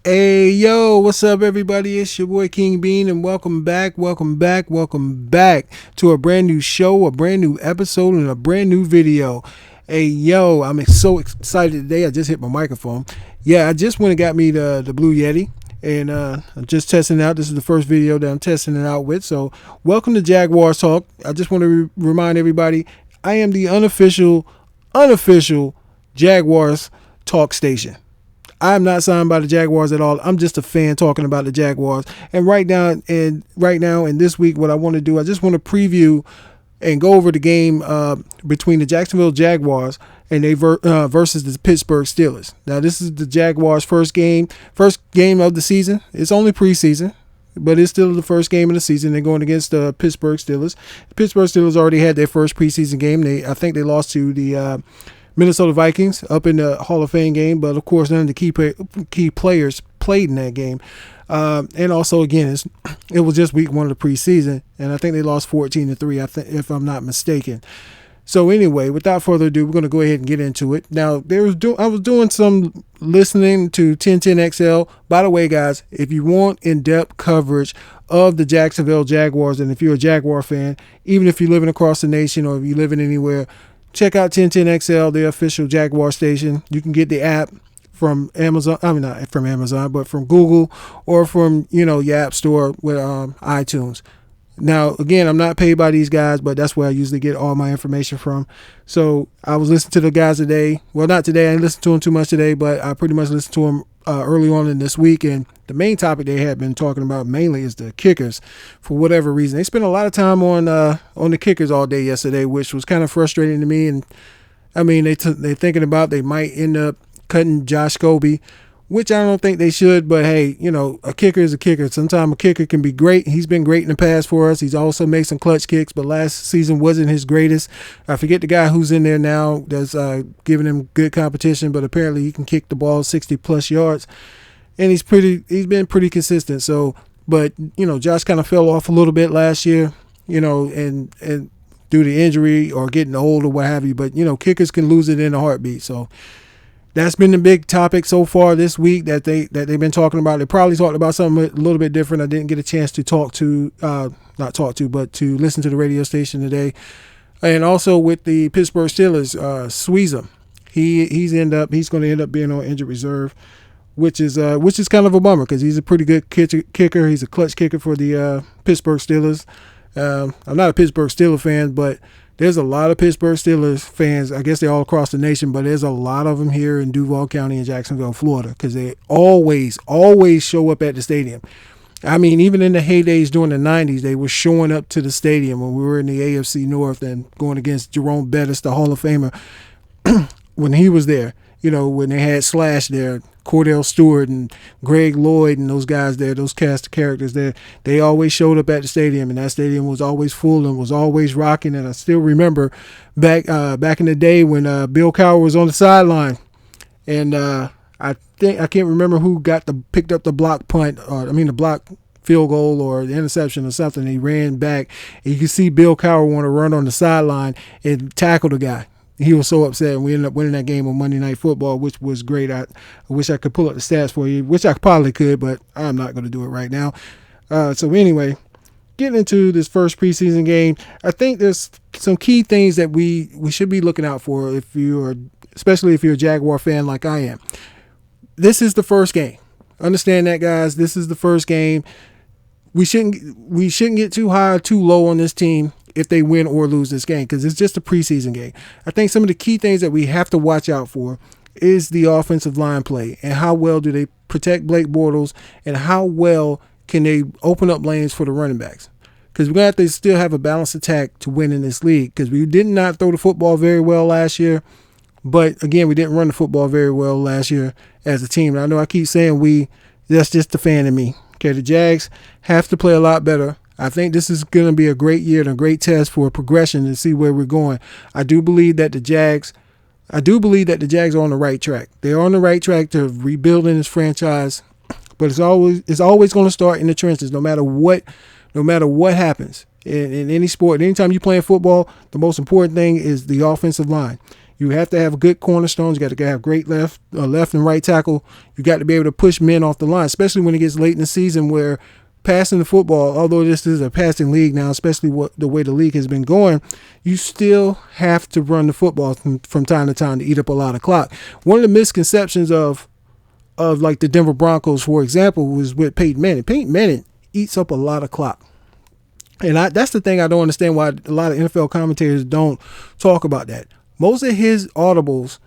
Hey yo, what's up everybody? It's your boy King Bean and welcome back to a brand new show, a brand new episode and a brand new video. Hey yo, I'm so excited today. I just hit my microphone. Yeah, I just went and got me the Blue Yeti and I'm just testing it out. This is the first video that I'm testing it out with. So, welcome to Jaguar Talk. I just want to remind everybody I am the unofficial Jaguars talk station. I'm not signed by the Jaguars at all. I'm just a fan talking about the Jaguars. And right now and this week, what I want to do, I just want to preview and go over the game between the Jacksonville Jaguars and they versus the Pittsburgh Steelers. Now, this is the Jaguars' first game of the season. It's only preseason, but it's still the first game of the season. They're going against the Pittsburgh Steelers. The Pittsburgh Steelers already had their first preseason game. I think they lost to the Minnesota Vikings up in the Hall of Fame game, but of course none of the key players played in that game. And also, again, it was just week one of the preseason, and I think they lost 14-3, if I'm not mistaken. So anyway, without further ado, we're going to go ahead and get into it. Now, I was doing some listening to 1010 XL. By the way, guys, if you want in-depth coverage of the Jacksonville Jaguars, and if you're a Jaguar fan, even if you're living across the nation or if you're living anywhere, check out 1010 XL, the official Jaguar station. You can get the app from Amazon. I mean, not from Amazon, but from Google or from, your app store with iTunes. Now, again, I'm not paid by these guys, but that's where I usually get all my information from. So I was listening to the guys today. Well, not today. I didn't listen to them too much today, but I pretty much listened to them early on in this week. And the main topic they had been talking about mainly is the kickers. For whatever reason, they spent a lot of time on the kickers all day yesterday, which was kind of frustrating to me. And I mean, they're thinking about they might end up cutting Josh Scobie, which I don't think they should, but hey, a kicker is a kicker. Sometimes a kicker can be great. He's been great in the past for us. He's also made some clutch kicks, but last season wasn't his greatest. I forget the guy who's in there now that's giving him good competition, but apparently he can kick the ball 60-plus yards, and he's been pretty consistent. So, but, Josh kind of fell off a little bit last year, and due to injury or getting old or what have you, but, kickers can lose it in a heartbeat. So, that's been the big topic so far this week that they've been talking about. They probably talked about something a little bit different. I didn't get a chance to but to listen to the radio station today. And also with the Pittsburgh Steelers, Sweeza, he's going to end up being on injured reserve, which is kind of a bummer because he's a pretty good kicker. He's a clutch kicker for the Pittsburgh Steelers. I'm not a Pittsburgh Steelers fan, but there's a lot of Pittsburgh Steelers fans. I guess they're all across the nation, but there's a lot of them here in Duval County and Jacksonville, Florida, because they always show up at the stadium. I mean, even in the heydays during the 90s, they were showing up to the stadium when we were in the AFC North and going against Jerome Bettis, the Hall of Famer, when he was there. When they had Slash there, Cordell Stewart and Greg Lloyd and those guys there, those cast of characters there, they always showed up at the stadium, and that stadium was always full and was always rocking. And I still remember back in the day when Bill Cowher was on the sideline, and I can't remember who picked up the block punt, the block field goal or the interception or something. He ran back, and you could see Bill Cowher want to run on the sideline and tackle the guy. He was so upset, and we ended up winning that game on Monday Night Football, which was great. I wish I could pull up the stats for you, which I probably could, but I'm not going to do it right now. So anyway, getting into this first preseason game, I think there's some key things that we should be looking out for especially if you're a Jaguar fan like I am. This is the first game. Understand that, guys. This is the first game. We shouldn't get too high or too low on this team if they win or lose this game, because it's just a preseason game. I think some of the key things that we have to watch out for is the offensive line play and how well do they protect Blake Bortles and how well can they open up lanes for the running backs. Because we're going to have to still have a balanced attack to win in this league, because we did not throw the football very well last year. But, again, we didn't run the football very well last year as a team. And I know I keep saying that's just the fan in me. Okay, the Jags have to play a lot better. I think this is going to be a great year and a great test for progression to see where we're going. I do believe that the Jags are on the right track. They're on the right track to rebuilding this franchise, but it's always going to start in the trenches, no matter what happens in any sport. Anytime you're playing football, the most important thing is the offensive line. You have to have good cornerstones. You got to have great left and right tackle. You got to be able to push men off the line, especially when it gets late in the season where passing the football, although this is a passing league now, especially the way the league has been going, you still have to run the football from time to time to eat up a lot of clock. One of the misconceptions of like the Denver Broncos, for example, was with Peyton Manning. Peyton Manning eats up a lot of clock. And that's the thing I don't understand why a lot of NFL commentators don't talk about that. Most of his audibles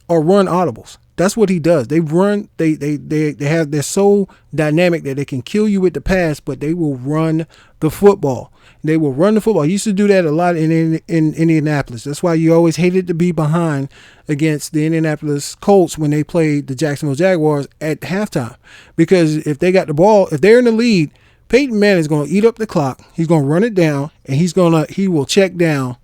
are run audibles. That's what he does. They run. They're so dynamic that they can kill you with the pass, but they will run the football. They will run the football. He used to do that a lot in Indianapolis. That's why you always hated to be behind against the Indianapolis Colts when they played the Jacksonville Jaguars at halftime. Because if they got the ball, if they're in the lead, Peyton Manning is going to eat up the clock. He's going to run it down, and he will check down.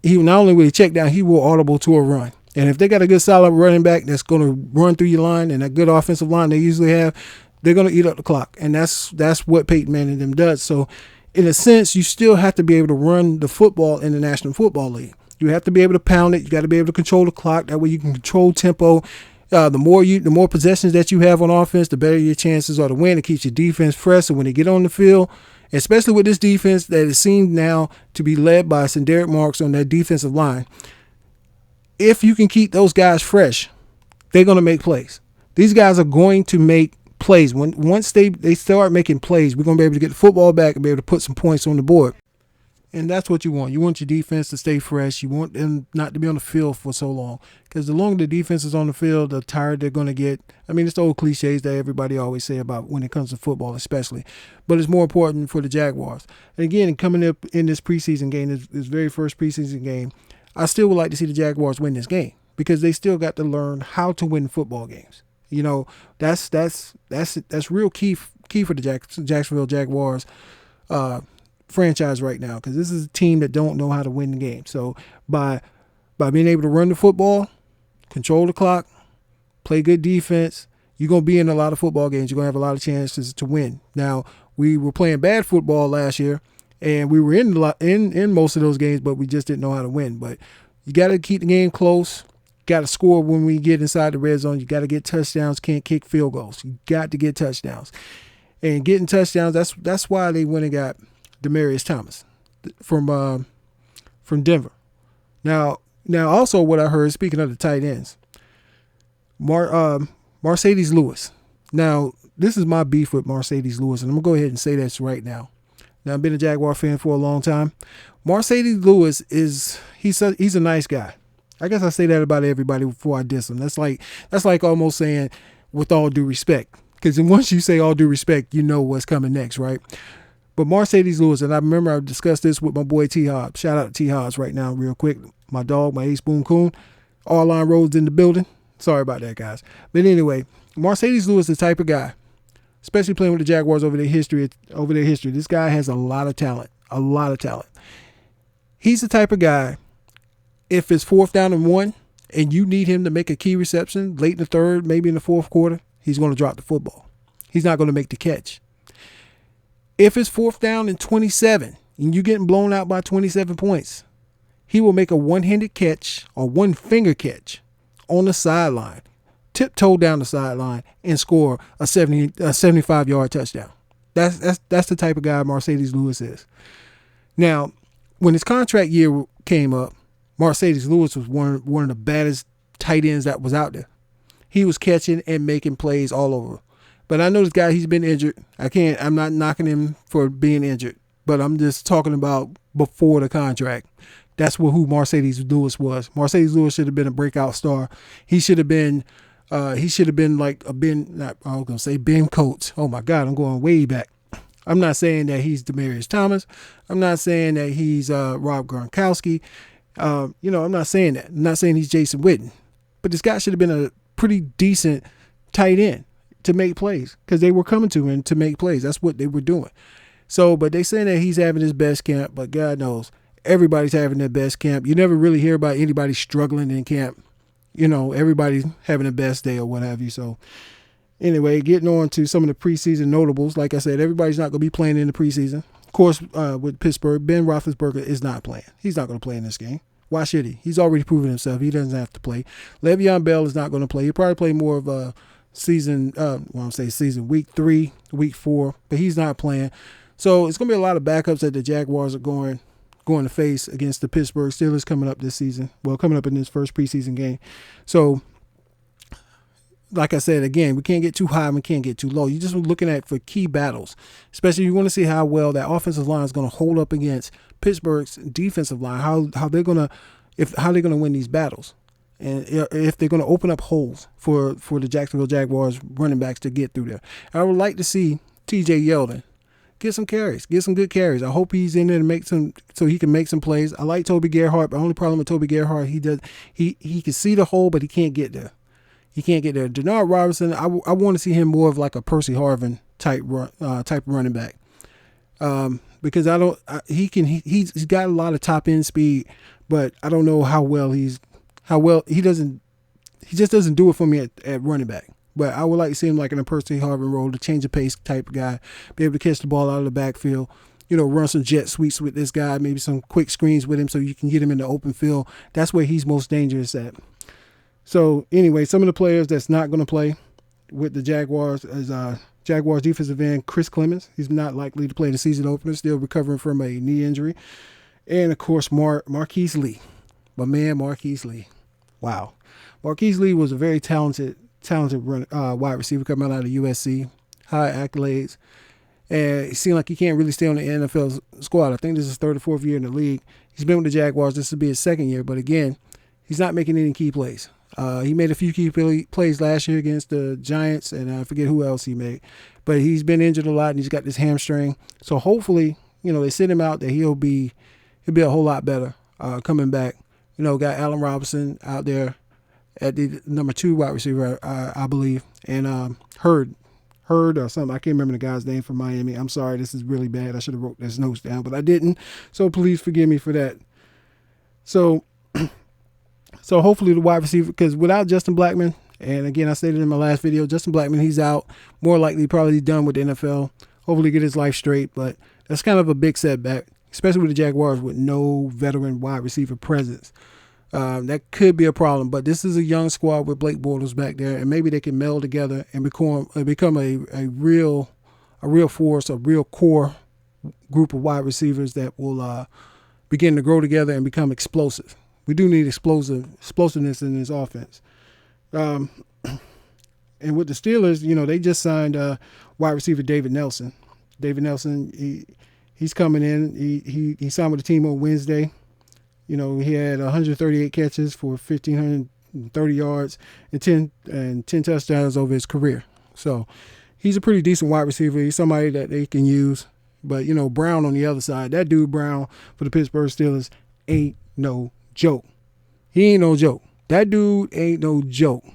He not only will he check down, he will audible to a run. And if they got a good solid running back that's going to run through your line and a good offensive line they usually have, they're going to eat up the clock. And that's what Peyton Manning them does. So in a sense, you still have to be able to run the football in the National Football League. You have to be able to pound it. You got to be able to control the clock. That way you can control tempo. The more possessions that you have on offense, the better your chances are to win. It keeps your defense fresh. So when they get on the field, especially with this defense that is seen now to be led by Derek Marks on that defensive line, if you can keep those guys fresh, they're going to make plays. These guys are going to make plays. Once they start making plays, we're going to be able to get the football back and be able to put some points on the board. And that's what you want. You want your defense to stay fresh. You want them not to be on the field for so long. Because the longer the defense is on the field, the tired they're going to get. I mean, it's the old cliches that everybody always say about when it comes to football especially. But it's more important for the Jaguars. And again, coming up in this preseason game, this very first preseason game, I still would like to see the Jaguars win this game because they still got to learn how to win football games. You know, that's real key for the Jacksonville Jaguars franchise right now, because this is a team that don't know how to win the game. So by being able to run the football, control the clock, play good defense, you're going to be in a lot of football games. You're going to have a lot of chances to win. Now, we were playing bad football last year, and we were in most of those games, but we just didn't know how to win. But you got to keep the game close. Got to score when we get inside the red zone. You got to get touchdowns. Can't kick field goals. You got to get touchdowns. And getting touchdowns, that's why they went and got Demaryius Thomas from Denver. Now also what I heard, speaking of the tight ends, Mercedes Lewis. Now, this is my beef with Mercedes Lewis, and I'm going to go ahead and say this right now. Now, I've been a Jaguar fan for a long time. Mercedes Lewis he's a nice guy. I guess I say that about everybody before I diss him. That's like almost saying with all due respect. Because once you say all due respect, you know what's coming next, right? But Mercedes Lewis, and I remember I discussed this with my boy T. Hobbs. Shout out to T. Hobbs right now real quick. My dog, my ace Boom Coon. All line roads in the building. Sorry about that, guys. But anyway, Mercedes Lewis is the type of guy, especially playing with the Jaguars over their history. This guy has a lot of talent. He's the type of guy, if it's 4th down and 1 and you need him to make a key reception late in the third, maybe in the fourth quarter, he's going to drop the football. He's not going to make the catch. If it's 4th down and 27 and you're getting blown out by 27 points, he will make a one-handed catch or one-finger catch on the sideline, tiptoe down the sideline, and score a 75-yard touchdown. That's the type of guy Mercedes Lewis is. Now, when his contract year came up, Mercedes Lewis was one of the baddest tight ends that was out there. He was catching and making plays all over. But I know this guy, he's been injured. I'm not knocking him for being injured, but I'm just talking about before the contract. That's who Mercedes Lewis was. Mercedes Lewis should have been a breakout star. He should have been like Ben Coates. Oh my God, I'm going way back. I'm not saying that he's Demaryius Thomas. I'm not saying that he's Rob Gronkowski. I'm not saying that. I'm not saying he's Jason Witten. But this guy should have been a pretty decent tight end to make plays, because they were coming to him to make plays. That's what they were doing. So, but they saying that he's having his best camp, but God knows, everybody's having their best camp. You never really hear about anybody struggling in camp. Everybody's having the best day or what have you. So anyway, getting on to some of the preseason notables. Like I said, everybody's not going to be playing in the preseason. Of course, with Pittsburgh, Ben Roethlisberger is not playing. He's not going to play in this game. Why should he? He's already proven himself. He doesn't have to play. Le'Veon Bell is not going to play. He'll probably play more of a season, season week 3, week 4, but he's not playing. So it's going to be a lot of backups that the Jaguars are going to face against the Pittsburgh Steelers coming up this season. Well, coming up in this first preseason game. So, like I said, again, we can't get too high and we can't get too low. You're just looking at for key battles, especially you want to see how well that offensive line is going to hold up against Pittsburgh's defensive line. How they're going to win these battles, and if they're going to open up holes for the Jacksonville Jaguars running backs to get through there. I would like to see T.J. Yeldon get some good carries. I hope he's in there so he can make some plays. I like Toby Gerhart, but the only problem with Toby Gerhart, he can see the hole, but he can't get there. Denard Robinson, I want to see him more of like a Percy Harvin type running back, because he's got a lot of top end speed, but I don't know he just doesn't do it for me at running back. But I would like to see him like in a Percy Harvin role, the change of pace type of guy, be able to catch the ball out of the backfield, run some jet sweeps with this guy, maybe some quick screens with him so you can get him in the open field. That's where he's most dangerous at. So anyway, some of the players that's not going to play with the Jaguars is Jaguars defensive end Chris Clemens. He's not likely to play the season opener, still recovering from a knee injury. And, of course, Marquise Lee. My man, Marquise Lee. Wow. Marquise Lee was a very talented wide receiver coming out of USC. High accolades. And it seemed like he can't really stay on the NFL squad. I think this is his 3rd or 4th year in the league. He's been with the Jaguars. This will be his 2nd year. But, again, he's not making any key plays. He made a few key plays last year against the Giants, and I forget who else he made. But he's been injured a lot, and he's got this hamstring. So hopefully, they sit him out, that he'll be a whole lot better coming back. Got Allen Robinson out there at the number 2 wide receiver, I believe, and Hurd or something. I can't remember the guy's name from Miami. I'm sorry, this is really bad. I should have wrote this notes down, but I didn't. So please forgive me for that. So hopefully the wide receiver, because without Justin Blackmon, and again, I stated in my last video, Justin Blackmon, he's out. More likely probably done with the NFL. Hopefully get his life straight, but that's kind of a big setback, especially with the Jaguars with no veteran wide receiver presence. That could be a problem, but this is a young squad with Blake Bortles back there, and maybe they can meld together and become a real force, a real core group of wide receivers that will begin to grow together and become explosive. We do need explosiveness in this offense. And with the Steelers, they just signed wide receiver David Nelson. David Nelson, he's coming in. He signed with the team on Wednesday. He had 138 catches for 1,530 yards and 10 touchdowns over his career. So he's a pretty decent wide receiver. He's somebody that they can use. But, Brown on the other side, that dude Brown for the Pittsburgh Steelers ain't no joke. He ain't no joke. That dude ain't no joke.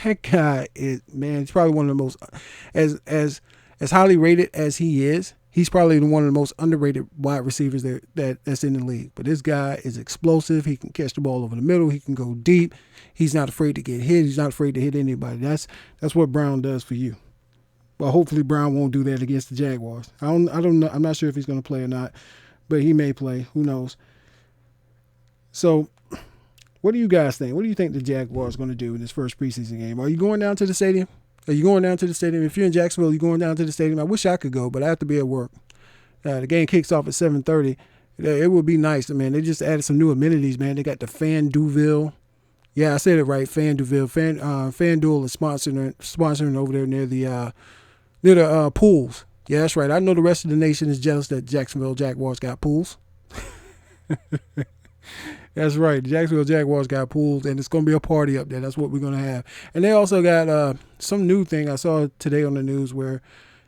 That guy is, man, he's probably one of the most, as highly rated as he is, he's probably one of the most underrated wide receivers that's in the league. But this guy is explosive. He can catch the ball over the middle. He can go deep. He's not afraid to get hit. He's not afraid to hit anybody. That's what Brown does for you. Well, hopefully Brown won't do that against the Jaguars. I don't know. I'm not sure if he's going to play or not, but he may play. Who knows? So, what do you guys think? What do you think the Jaguars going to do in this first preseason game? Are you going down to the stadium? If you're in Jacksonville, you're going down to the stadium. I wish I could go, but I have to be at work. The game kicks off at 7:30. It would be nice, man. They just added some new amenities, man. They got the FanDuel. Yeah, I said it right, FanDuel. FanDuel is sponsoring over there near the pools. Yeah, that's right. I know the rest of the nation is jealous that Jacksonville Jaguars got pools. That's right. The Jacksonville Jaguars got pools, and it's going to be a party up there. That's what we're going to have. And they also got some new thing I saw today on the news where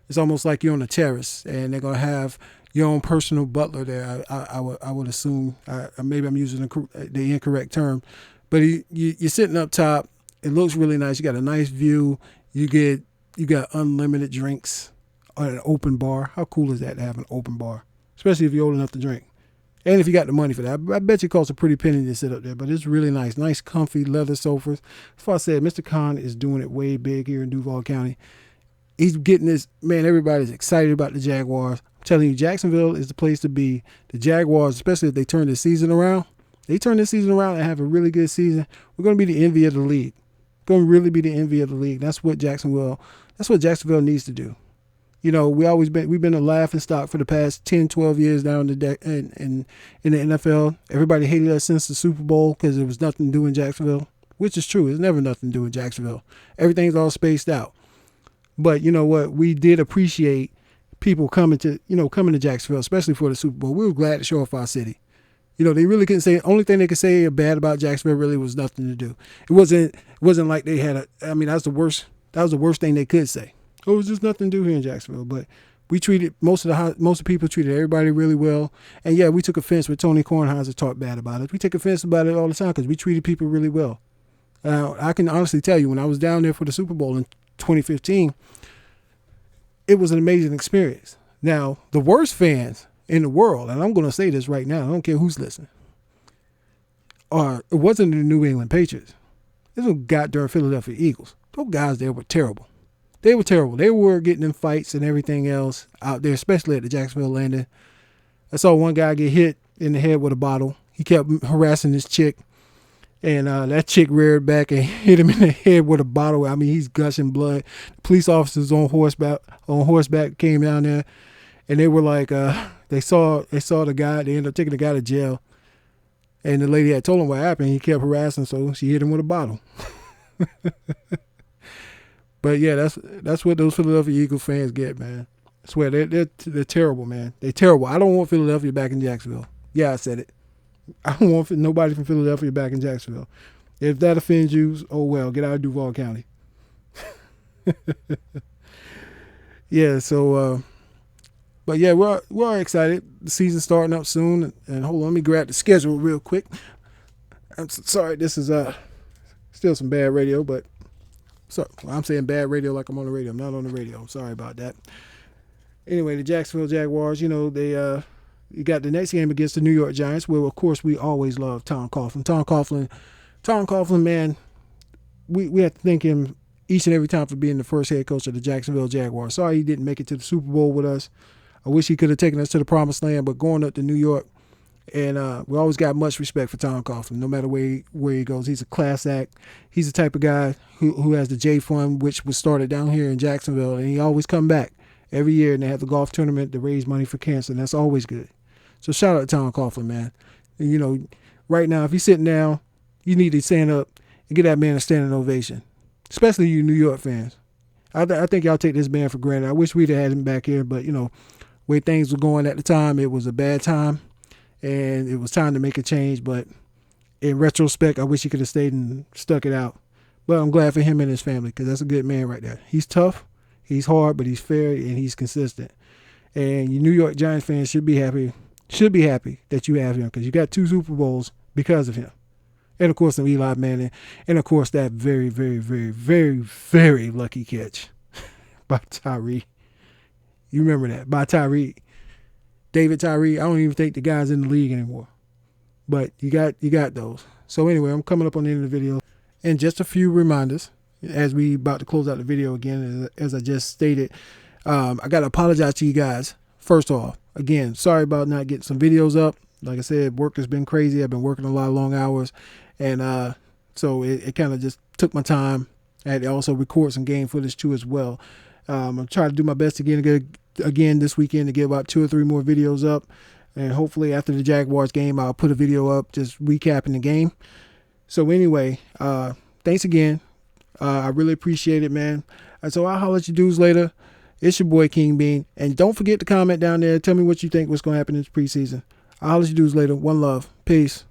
it's almost like you're on a terrace, and they're going to have your own personal butler there. I would assume. Maybe I'm using the incorrect term. But you're sitting up top. It looks really nice. You got a nice view. You got unlimited drinks at an open bar. How cool is that to have an open bar, especially if you're old enough to drink? And if you got the money for that, I bet you it costs a pretty penny to sit up there. But it's really nice. Nice, comfy leather sofas. That's why I said Mr. Khan is doing it way big here in Duval County. He's getting this. Man, everybody's excited about the Jaguars. I'm telling you, Jacksonville is the place to be. The Jaguars, especially if they turn the season around, They turn this season around and have a really good season. We're going to be the envy of the league. Going to really be the envy of the league. That's what Jacksonville needs to do. We've been a laughing stock for the past 10, 12 years now in the NFL. Everybody hated us since the Super Bowl because there was nothing to do in Jacksonville, which is true. There's never nothing to do in Jacksonville. Everything's all spaced out. But you know what? We did appreciate people coming to Jacksonville, especially for the Super Bowl. We were glad to show off our city. They really couldn't say. Only thing they could say bad about Jacksonville really was nothing to do. It wasn't like they had that was the worst. That was the worst thing they could say. It was just nothing to do here in Jacksonville. But we treated most of the people treated everybody really well. And yeah, we took offense when Tony Kornheiser talked bad about us. We take offense about it all the time because we treated people really well. I can honestly tell you, when I was down there for the Super Bowl in 2015, it was an amazing experience. Now, the worst fans in the world, and I'm going to say this right now, I don't care who's listening, it wasn't the New England Patriots. It was goddamn Philadelphia Eagles. Those guys there were terrible. They were terrible. They were getting in fights and everything else out there, especially at the Jacksonville landing. I saw one guy get hit in the head with a bottle. He kept harassing this chick, and that chick reared back and hit him in the head with a bottle. I mean, he's gushing blood. Police officers on horseback came down there, and they were like, they saw the guy. They ended up taking the guy to jail, and the lady had told him what happened. He kept harassing, so she hit him with a bottle. But yeah, that's what those Philadelphia Eagles fans get, man. I swear they're terrible, man. They're terrible. I don't want Philadelphia back in Jacksonville. Yeah, I said it. I don't want nobody from Philadelphia back in Jacksonville. If that offends you, oh well, get out of Duval County. Yeah, so but yeah, we're all excited. The season's starting up soon, and hold on, let me grab the schedule real quick. I'm sorry, this is still some bad radio, but I'm saying bad radio like I'm on the radio. I'm not on the radio. I'm sorry about that. Anyway, the Jacksonville Jaguars, they you got the next game against the New York Giants, where of course we always love Tom Coughlin. Tom Coughlin, man, we have to thank him each and every time for being the first head coach of the Jacksonville Jaguars. Sorry he didn't make it to the Super Bowl with us. I wish he could have taken us to the promised land, but going up to New York, and we always got much respect for Tom Coughlin, no matter where he goes. He's a class act. He's the type of guy who has the J Fund, which was started down here in Jacksonville, and he always come back every year, and they have the golf tournament to raise money for cancer, and that's always good. So shout out to Tom Coughlin, man. And, right now, if you're sitting down, you need to stand up and give that man a standing ovation, especially you New York fans. I think y'all take this man for granted. I wish we'd have had him back here, but, where things were going at the time, it was a bad time, and it was time to make a change. But in retrospect, I wish he could have stayed and stuck it out. But I'm glad for him and his family, because that's a good man right there. He's tough, he's hard, but he's fair, and he's consistent. And you New York Giants fans should be happy that you have him, because you got 2 Super Bowls because of him. And, of course, Eli Manning. And, of course, that very, very, very, very, very lucky catch by Tyree. You remember that, by Tyree. David Tyree. I don't even think the guy's in the league anymore. But you got those. So, anyway, I'm coming up on the end of the video. And just a few reminders as we about to close out the video again, as I just stated. I got to apologize to you guys. First off, again, sorry about not getting some videos up. Like I said, work has been crazy. I've been working a lot of long hours. And so it kind of just took my time. I had to also record some game footage too as well. I'm trying to do my best again this weekend to get about 2 or 3 more videos up. And hopefully after the Jaguars game, I'll put a video up just recapping the game. So anyway, thanks again. I really appreciate it, man. And so I'll holler at you dudes later. It's your boy King Bean. And don't forget to comment down there. Tell me what you think what's going to happen in this preseason. I'll holler at you dudes later. One love. Peace.